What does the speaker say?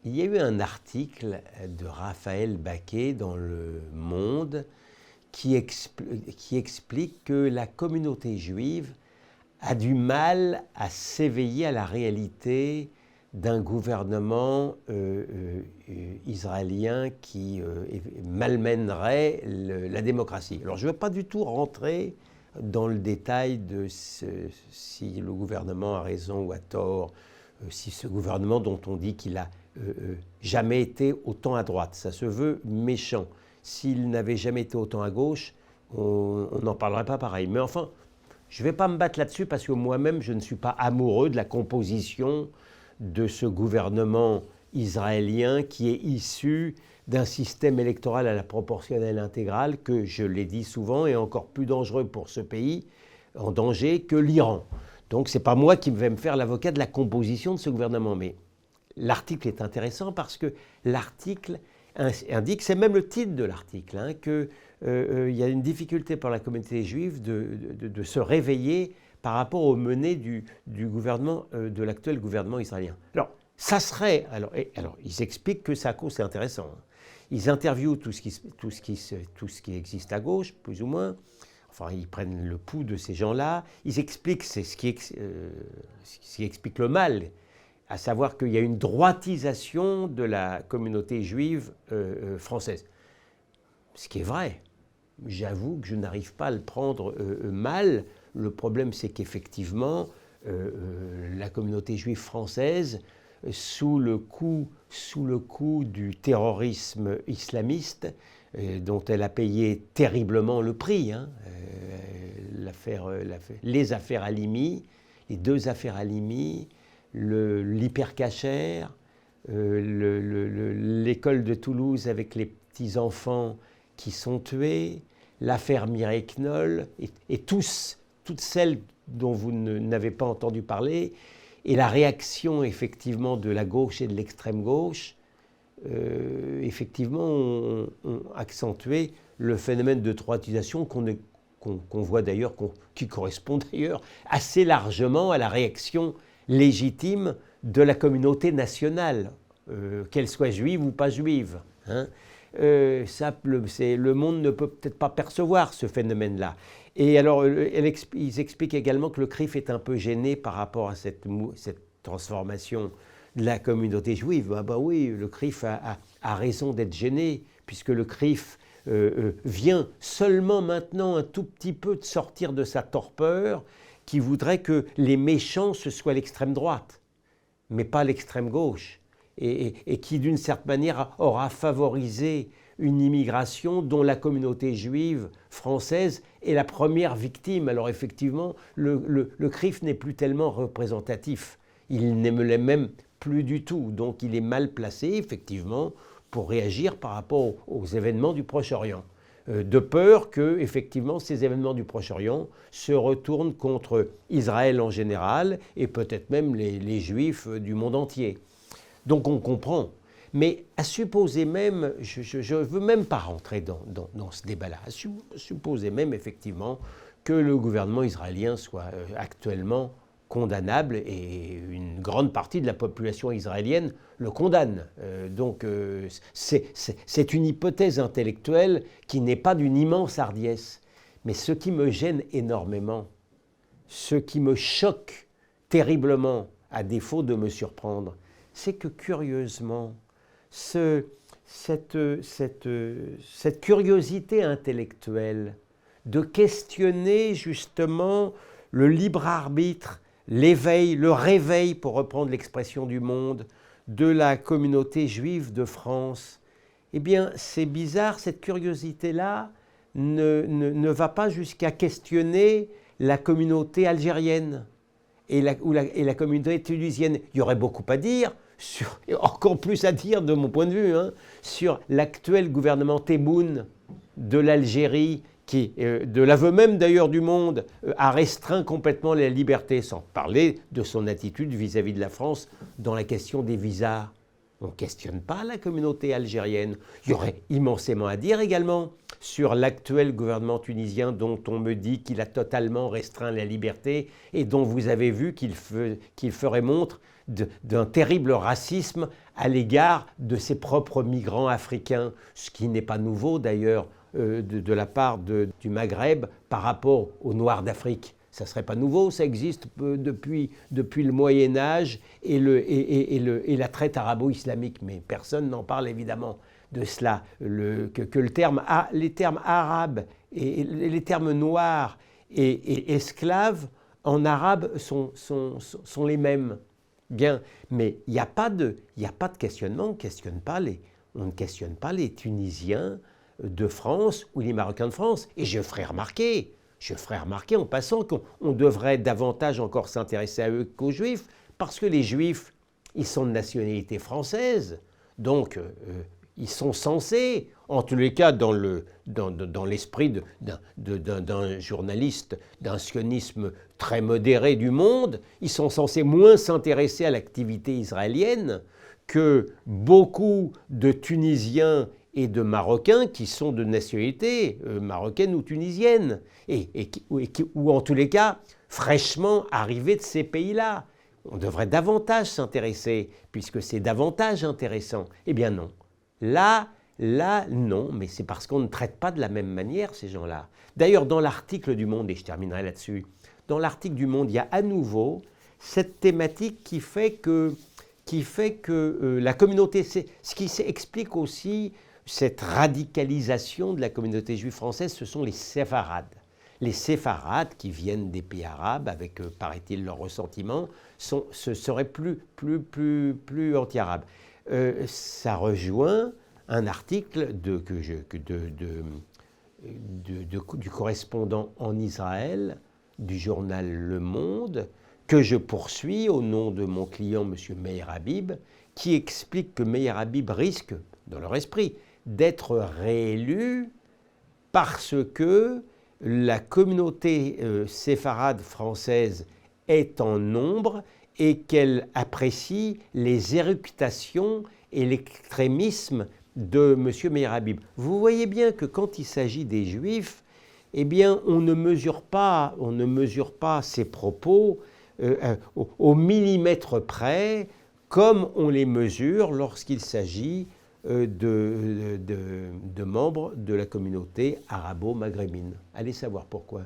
Il y a eu un article de Raphaël Baquet dans Le Monde qui explique que la communauté juive a du mal à s'éveiller à la réalité d'un gouvernement israélien qui malmènerait la démocratie. Alors je ne veux pas du tout rentrer dans le détail de si le gouvernement a raison ou a tort, si ce gouvernement dont on dit qu'il a jamais été autant à droite, ça se veut méchant. S'il n'avait jamais été autant à gauche, on n'en parlerait pas pareil. Mais enfin, je ne vais pas me battre là-dessus parce que moi-même, je ne suis pas amoureux de la composition de ce gouvernement israélien qui est issu d'un système électoral à la proportionnelle intégrale que, je l'ai dit souvent, est encore plus dangereux pour ce pays, en danger, que l'Iran. Donc ce n'est pas moi qui vais me faire l'avocat de la composition de ce gouvernement. Mais l'article est intéressant parce que l'article indique, c'est même le titre de l'article, hein, qu'il y a une difficulté pour la communauté juive de se réveiller par rapport aux menées du gouvernement, de l'actuel gouvernement israélien. Alors, ça serait... Alors ils expliquent que ça cause, c'est intéressant. Hein. Ils interviewent tout ce qui existe à gauche, plus ou moins. Enfin, ils prennent le pouls de ces gens-là. Ils expliquent, c'est ce qui explique le mal, à savoir qu'il y a une droitisation de la communauté juive française. Ce qui est vrai. J'avoue que je n'arrive pas à le prendre mal. Le problème, c'est qu'effectivement, la communauté juive française, sous le coup du terrorisme islamiste, dont elle a payé terriblement le prix, hein, les affaires Halimi, les deux affaires Halimi, l'hypercacher, l'école de Toulouse avec les petits-enfants qui sont tués, l'affaire Mireille Knoll, et toutes celles dont vous n'avez pas entendu parler, et la réaction effectivement de la gauche et de l'extrême gauche, effectivement ont accentué le phénomène de droitisation qu'on voit d'ailleurs, qui correspond d'ailleurs assez largement à la réaction légitime de la communauté nationale, qu'elle soit juive ou pas juive. Hein. Le monde ne peut peut-être pas percevoir ce phénomène-là. Et alors, ils expliquent également que le CRIF est un peu gêné par rapport à cette transformation de la communauté juive. Ah bah oui, le CRIF a raison d'être gêné, puisque le CRIF vient seulement maintenant un tout petit peu de sortir de sa torpeur, qui voudrait que les méchants, ce soit l'extrême droite, mais pas l'extrême gauche, et qui d'une certaine manière aura favorisé une immigration dont la communauté juive française est la première victime. Alors effectivement, le CRIF n'est plus tellement représentatif. Il ne l'est même plus du tout. Donc il est mal placé, effectivement, pour réagir par rapport aux événements du Proche-Orient. De peur que, effectivement, ces événements du Proche-Orient se retournent contre Israël en général et peut-être même les Juifs du monde entier. Donc on comprend. Mais à supposer même, je ne veux même pas rentrer dans ce débat-là, à supposer même effectivement que le gouvernement israélien soit actuellement condamnable et une grande partie de la population israélienne le condamne. Donc c'est une hypothèse intellectuelle qui n'est pas d'une immense hardiesse. Mais ce qui me gêne énormément, ce qui me choque terriblement, à défaut de me surprendre, c'est que curieusement, cette curiosité intellectuelle de questionner justement le libre arbitre, l'éveil, le réveil, pour reprendre l'expression du Monde, de la communauté juive de France, eh bien c'est bizarre, cette curiosité-là ne va pas jusqu'à questionner la communauté algérienne et la communauté tunisienne. Il y aurait beaucoup à dire, encore plus à dire de mon point de vue, hein, sur l'actuel gouvernement Tebboune de l'Algérie, qui, de l'aveu même d'ailleurs du Monde, a restreint complètement la liberté, sans parler de son attitude vis-à-vis de la France dans la question des visas. On ne questionne pas la communauté algérienne. Il y aurait immensément à dire également sur l'actuel gouvernement tunisien dont on me dit qu'il a totalement restreint la liberté et dont vous avez vu qu'il ferait montre d'un terrible racisme à l'égard de ses propres migrants africains, ce qui n'est pas nouveau d'ailleurs de la part du Maghreb par rapport aux Noirs d'Afrique. Ça ne serait pas nouveau, ça existe depuis le Moyen-Âge et la traite arabo-islamique, mais personne n'en parle évidemment de cela, que les termes arabes et les termes noirs et esclaves en arabe sont les mêmes. Bien, mais il n'y a pas de questionnement, on ne questionne pas les Tunisiens de France ou les Marocains de France. Et je ferai remarquer en passant qu'on devrait davantage encore s'intéresser à eux qu'aux Juifs, parce que les Juifs, ils sont de nationalité française, donc ils sont censés, en tous les cas dans l'esprit d'un journaliste, d'un sionisme très modéré du monde, ils sont censés moins s'intéresser à l'activité israélienne que beaucoup de Tunisiens et de Marocains qui sont de nationalité marocaine ou tunisienne, ou en tous les cas fraîchement arrivés de ces pays-là. On devrait davantage s'intéresser, puisque c'est davantage intéressant. Eh bien non. Là, non, mais c'est parce qu'on ne traite pas de la même manière ces gens-là. D'ailleurs, dans l'article du Monde, et je terminerai là-dessus, dans l'article du Monde, il y a à nouveau cette thématique qui fait que la communauté, ce qui explique aussi cette radicalisation de la communauté juive française, ce sont les séfarades. Les séfarades qui viennent des pays arabes, avec, paraît-il, leur ressentiment, ce seraient plus anti-arabes. Ça rejoint un article du correspondant en Israël du journal Le Monde, que je poursuis au nom de mon client, M. Meir Habib, qui explique que Meir Habib risque, dans leur esprit, d'être réélu parce que la communauté séfarade française est en nombre et qu'elle apprécie les éructations et l'extrémisme de M. Meir Habib. Vous voyez bien que quand il s'agit des Juifs, eh bien, on ne mesure pas ces propos au millimètre près, comme on les mesure lorsqu'il s'agit de membres de la communauté arabo-maghrébine. Allez savoir pourquoi.